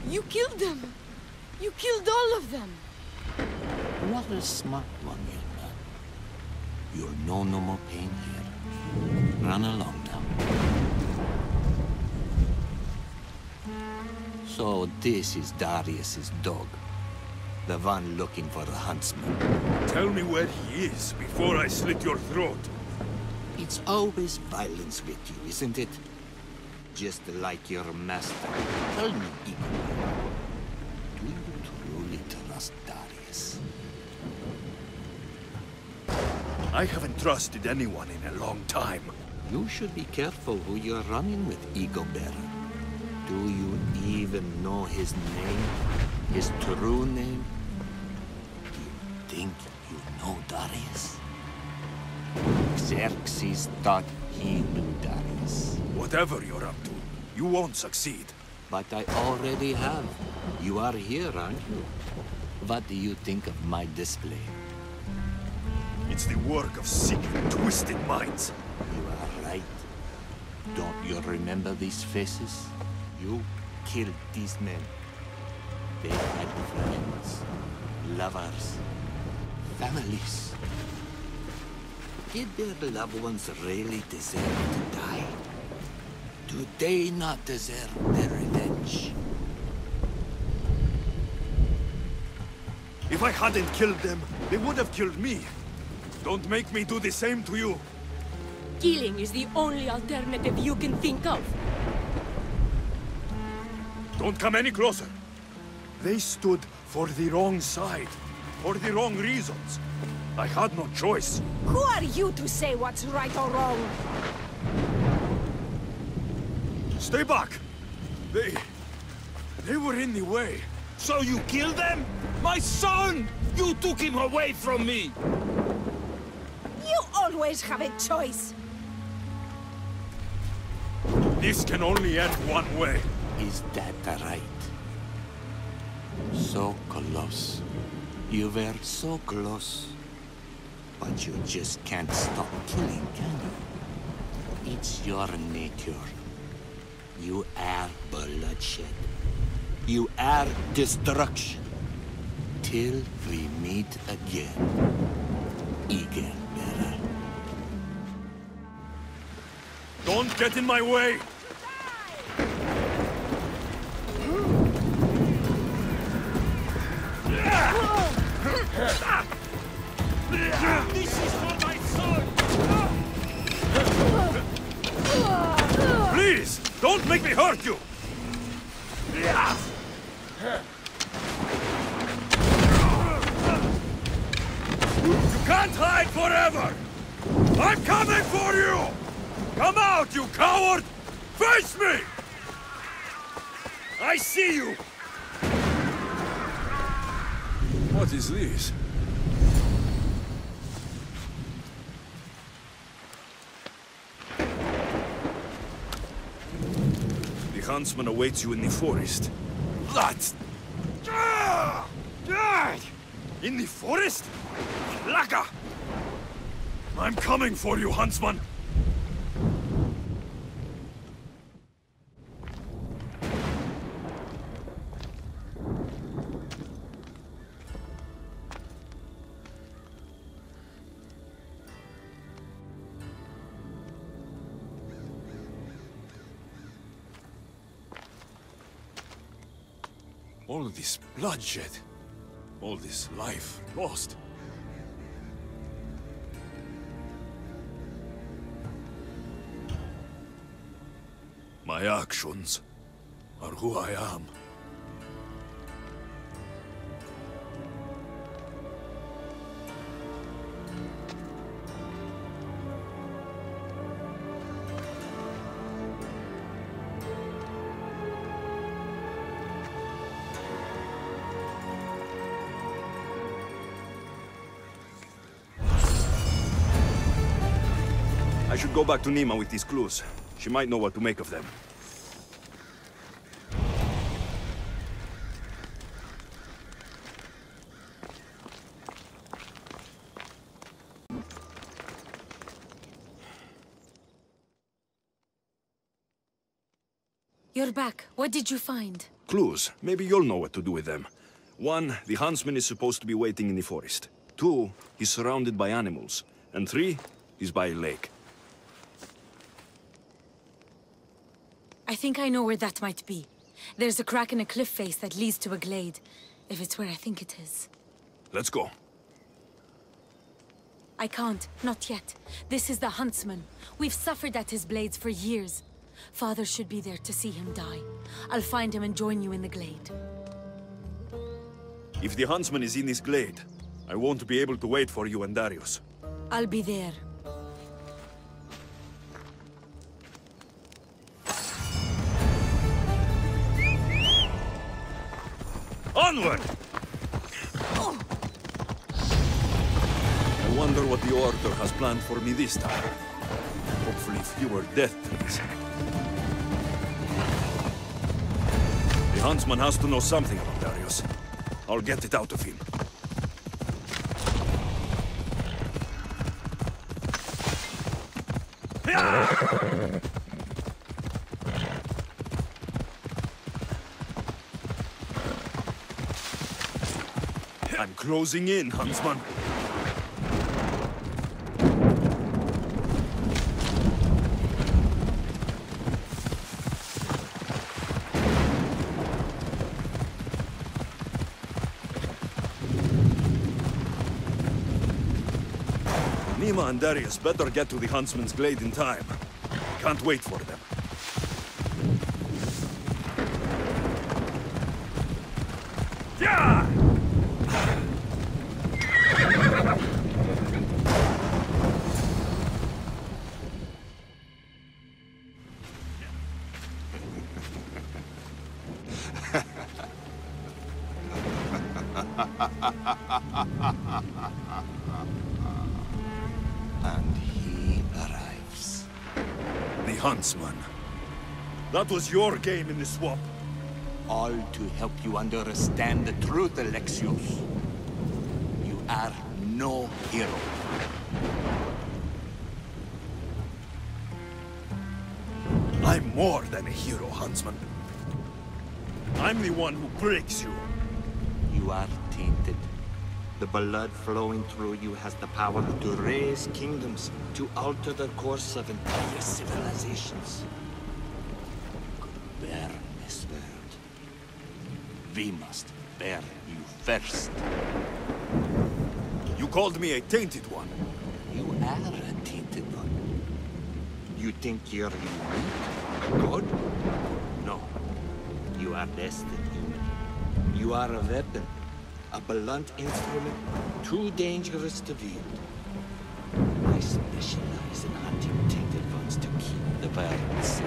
You killed them. You killed all of them. You are a smart one, young man. You'll know no more pain here. Run along now. So this is Darius's dog. The one looking for the huntsman. Tell me where he is before I slit your throat. It's always violence with you, isn't it? Just like your master. Tell me, Igor, do you truly trust Darius? I haven't trusted anyone in a long time. You should be careful who you're running with, Igor. Do you even know his name? His true name? Do you think you know Darius? Xerxes thought he knew Darius. Whatever you're up to, you won't succeed. But I already have. You are here, aren't you? What do you think of my display? It's the work of sick and twisted minds. You are right. Don't you remember these faces? You killed these men. They had friends, lovers, families. Did their loved ones really deserve to die? Do they not deserve their revenge? If I hadn't killed them, they would have killed me. Don't make me do the same to you. Killing is the only alternative you can think of. Don't come any closer. They stood for the wrong side, for the wrong reasons. I had no choice. Who are you to say what's right or wrong? Stay back! They were in the way. So you killed them? My son! You took him away from me! You always have a choice. This can only end one way. Is that right? So close. You were so close. But you just can't stop killing, can you? It's your nature. You are bloodshed. You are destruction. Till we meet again. Igor. Don't get in my way! This is for my son! Please! Don't make me hurt you! You can't hide forever! I'm coming for you! Come out, you coward! Face me! I see you! What is this? The huntsman awaits you in the forest. What? In the forest? Laka! I'm coming for you, huntsman! All this bloodshed. All this life lost. My actions are who I am. I should go back to Nima with these clues. She might know what to make of them. You're back. What did you find? Clues. Maybe you'll know what to do with them. 1, the huntsman is supposed to be waiting in the forest. 2, he's surrounded by animals. And 3, he's by a lake. I think I know where that might be. There's a crack in a cliff face that leads to a glade. If it's where I think it is. Let's go. I can't. Not yet. This is the huntsman. We've suffered at his blades for years. Father should be there to see him die. I'll find him and join you in the glade. If the huntsman is in this glade, I won't be able to wait for you and Darius. I'll be there. Onward! I wonder what the Order has planned for me this time. Hopefully fewer death threats. The huntsman has to know something about Darius. I'll get it out of him. I'm closing in, huntsman. Nima and Darius better get to the huntsman's glade in time. Can't wait for them. Yeah! And he arrives. The huntsman. That was your game in the swamp. All to help you understand the truth, Alexios. You are no hero. I'm more than a hero, huntsman. I'm the one who breaks you. You are tainted. The blood flowing through you has the power to raise kingdoms, to alter the course of entire civilizations. Bear this world. We must bear you first. You called me a tainted one. You are a tainted one. You think you're unique? Good? No. You are less than human. You are a weapon. A blunt instrument, too dangerous to wield. I specialize in hunting tainted ones to keep the world safe.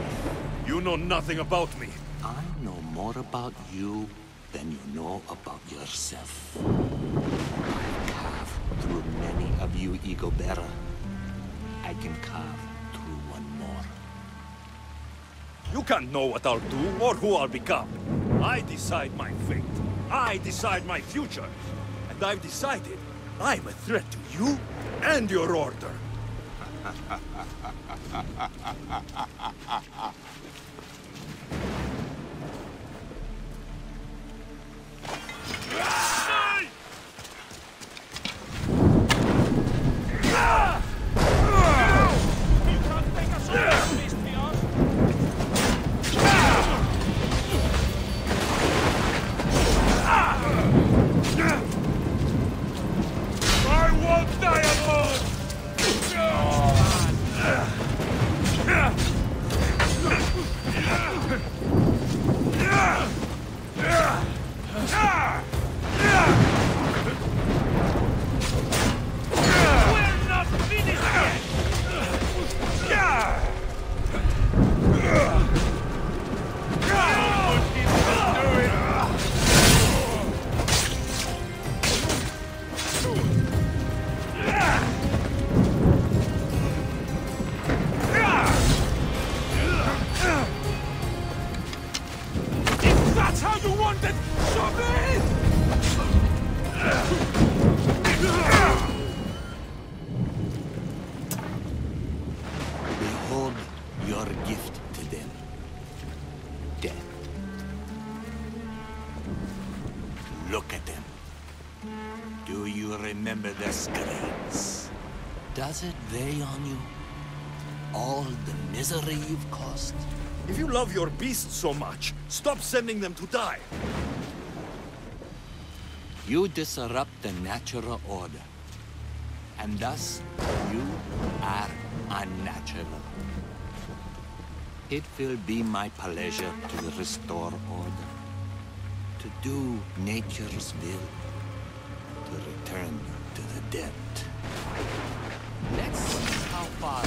You know nothing about me. I know more about you than you know about yourself. I've carved through many of you, Ego Bearer. I can carve through one more. You can't know what I'll do or who I'll become. I decide my fate. I decide my future. And I've decided I'm a threat to you and your order. not finished yet! If that's how you want it, shove it! Behold your gift to them. Death. Look at them. Do you remember the screams? Does it weigh on you? All the misery you've caused? If you love your beasts so much, stop sending them to die. You disrupt the natural order. And thus, you are unnatural. It will be my pleasure to restore order. To do nature's will. To return to the dead. Let's see how far.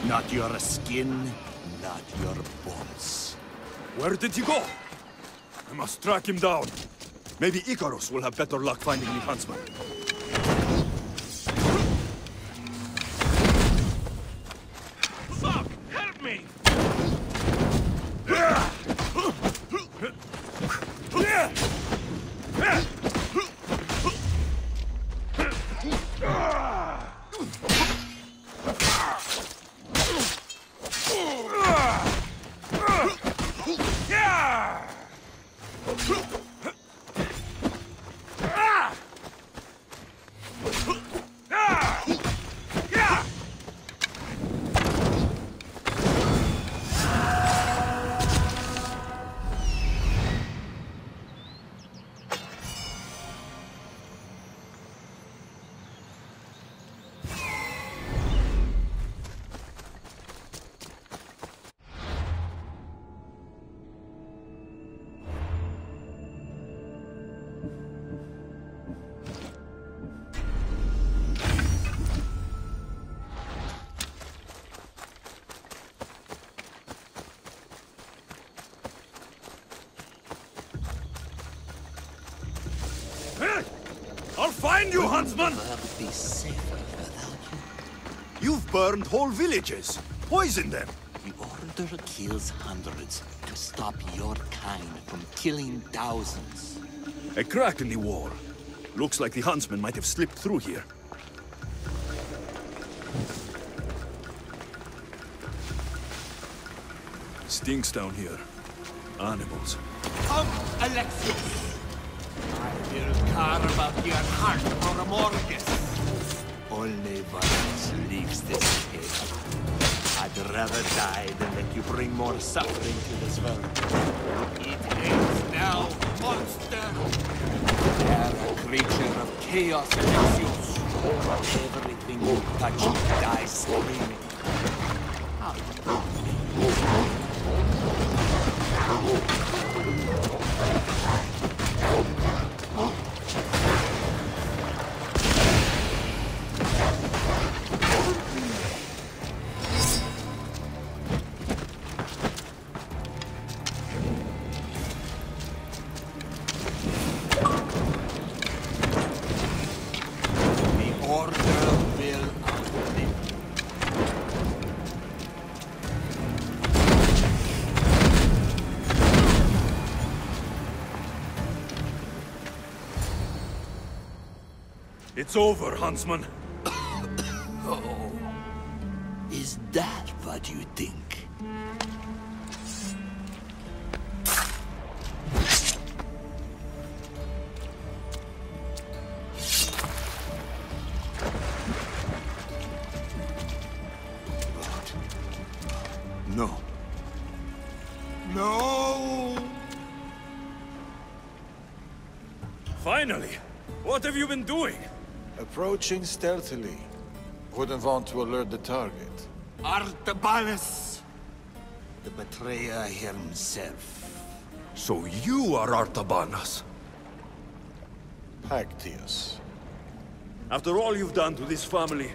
Not your skin, not your bones. Where did he go? I must track him down. Maybe Icarus will have better luck finding the huntsman. Fuck! Help me! I'll find you, huntsman! I'll be safer without you. You've burned whole villages. Poison them. The Order kills hundreds to stop your kind from killing thousands. A crack in the wall. Looks like the huntsman might have slipped through here. Stinks down here. Animals. Come, Alexios! I will carve out your heart for Amorgus. Only violence leaves this cave. I'd rather die than let you bring more suffering to this world. It ends now, monster! You're a creature of chaos, Alexios. Everything you touch dies screaming. It's over, Huntsman. Oh. Is that what you think? No. No! Finally! What have you been doing? Approaching stealthily. Wouldn't want to alert the target. Artabanus! The betrayer himself. So you are Artabanus? Actius. After all you've done to this family,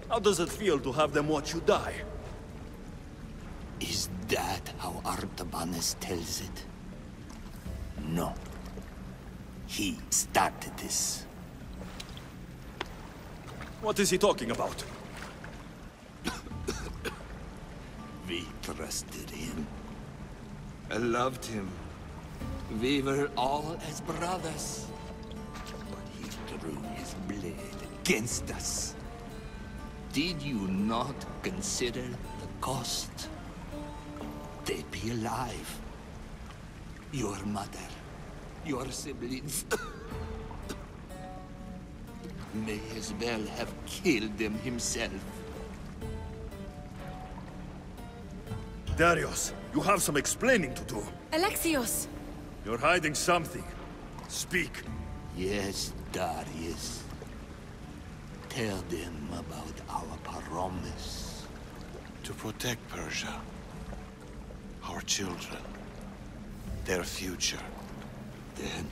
how does it feel to have them watch you die? Is that how Artabanus tells it? No. He started this. What is he talking about? We trusted him. I loved him. We were all as brothers. But he drew his blade against us. Did you not consider the cost? They'd be alive. Your mother, your siblings. May as well have killed them himself. Darius, you have some explaining to do. Alexios! You're hiding something. Speak. Yes, Darius. Tell them about our promise. To protect Persia. Our children. Their future. Then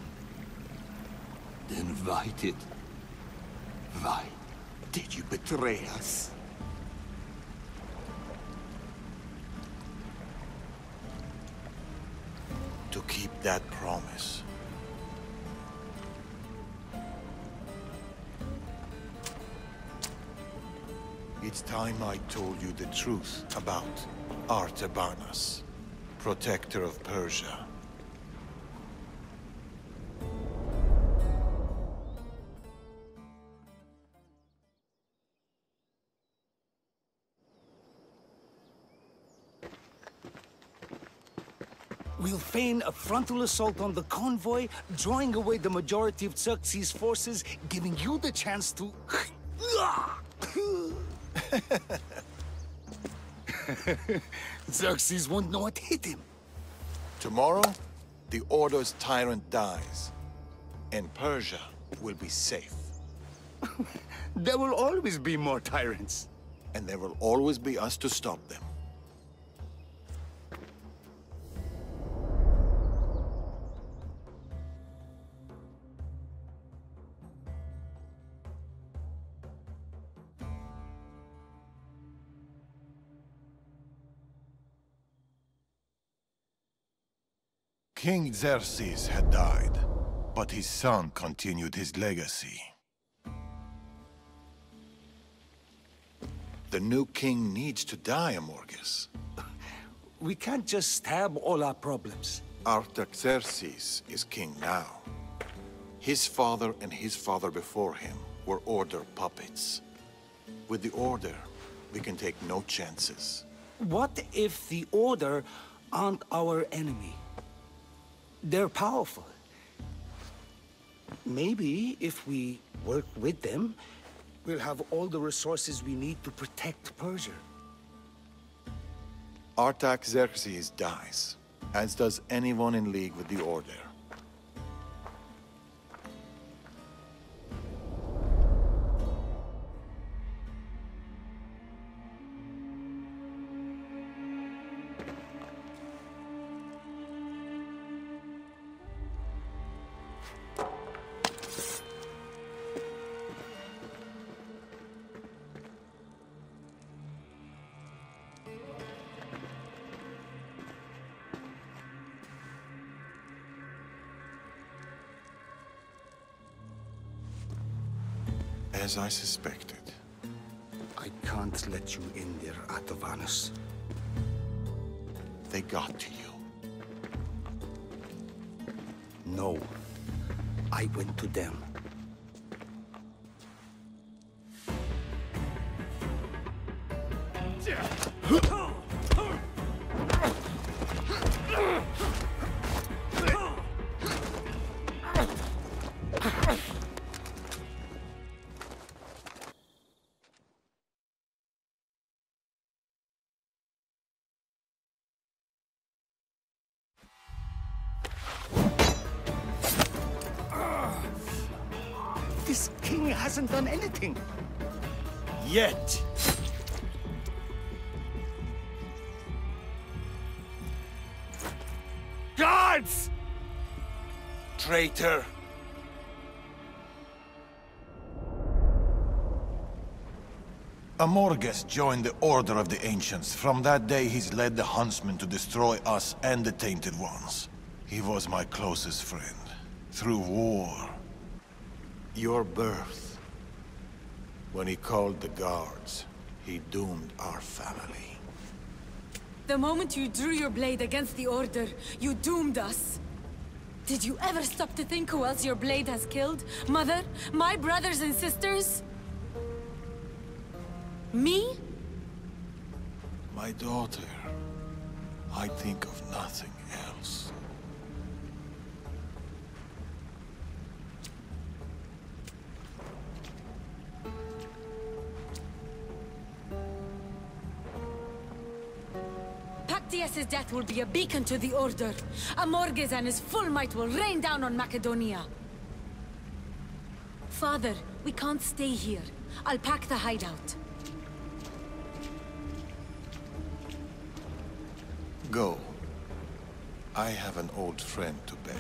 why did you betray us? To keep that promise. It's time I told you the truth about Artabanus, protector of Persia. We'll feign a frontal assault on the convoy, drawing away the majority of Xerxes' forces, giving you the chance to... Xerxes won't know what hit him. Tomorrow, the Order's tyrant dies, and Persia will be safe. There will always be more tyrants. And there will always be us to stop them. King Xerxes had died, but his son continued his legacy. The new king needs to die, Amorges. We can't just stab all our problems. Artaxerxes is king now. His father and his father before him were Order puppets. With the Order, we can take no chances. What if the Order aren't our enemy? They're powerful. Maybe if we work with them, we'll have all the resources we need to protect Persia. Artaxerxes dies, as does anyone in league with the Order. As I suspected. I can't let you in there, Artabanus. They got to you. No. I went to them. This king hasn't done anything. Yet. Guards! Traitor! Amorges joined the Order of the Ancients. From that day, he's led the Huntsmen to destroy us and the Tainted Ones. He was my closest friend. Through war. Your birth. When he called the guards, he doomed our family. The moment you drew your blade against the Order, you doomed us. Did you ever stop to think who else your blade has killed? Mother? My brothers and sisters? Me? My daughter. I think of nothing else. Pactius' death will be a beacon to the Order. Amorges and his full might will rain down on Macedonia. Father, we can't stay here. I'll pack the hideout. Go. I have an old friend to bury.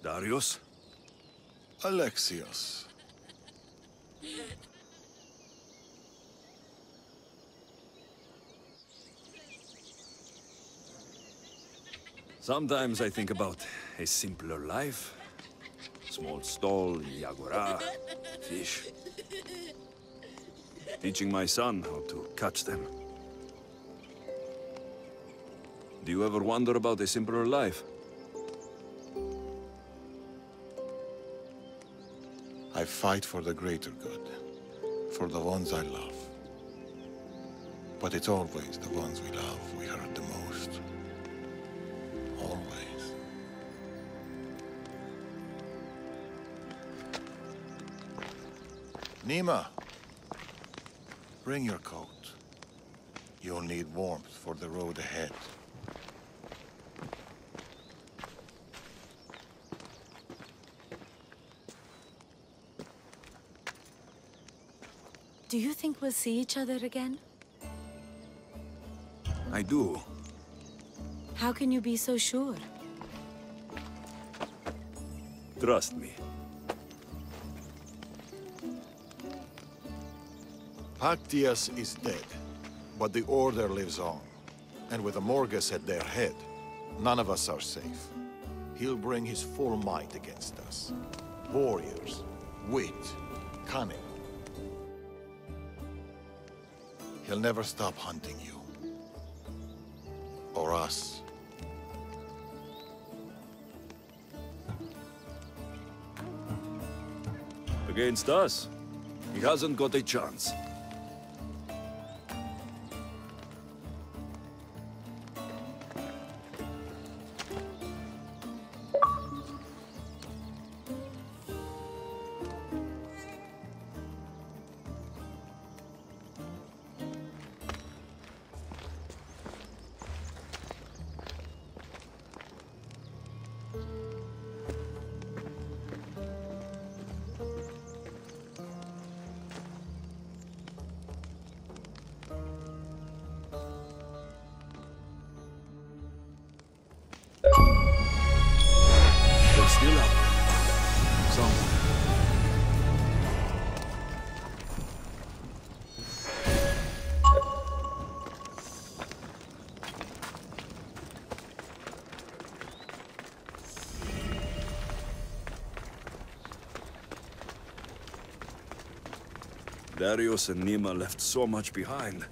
Darius? Alexios. Sometimes I think about a simpler life. Small stall in the agora, fish. Teaching my son how to catch them. Do you ever wonder about a simpler life? I fight for the greater good. For the ones I love. But it's always the ones we love we hurt the most. Always. Nima, bring your coat. You'll need warmth for the road ahead. Do you think we'll see each other again? I do. How can you be so sure? Trust me. Pactius is dead, but the Order lives on. And with Amorges at their head, none of us are safe. He'll bring his full might against us. Warriors, wit, cunning. He'll never stop hunting you. Or us. Against us, he hasn't got a chance. They're still out there. Somewhere. Darius and Nima left so much behind.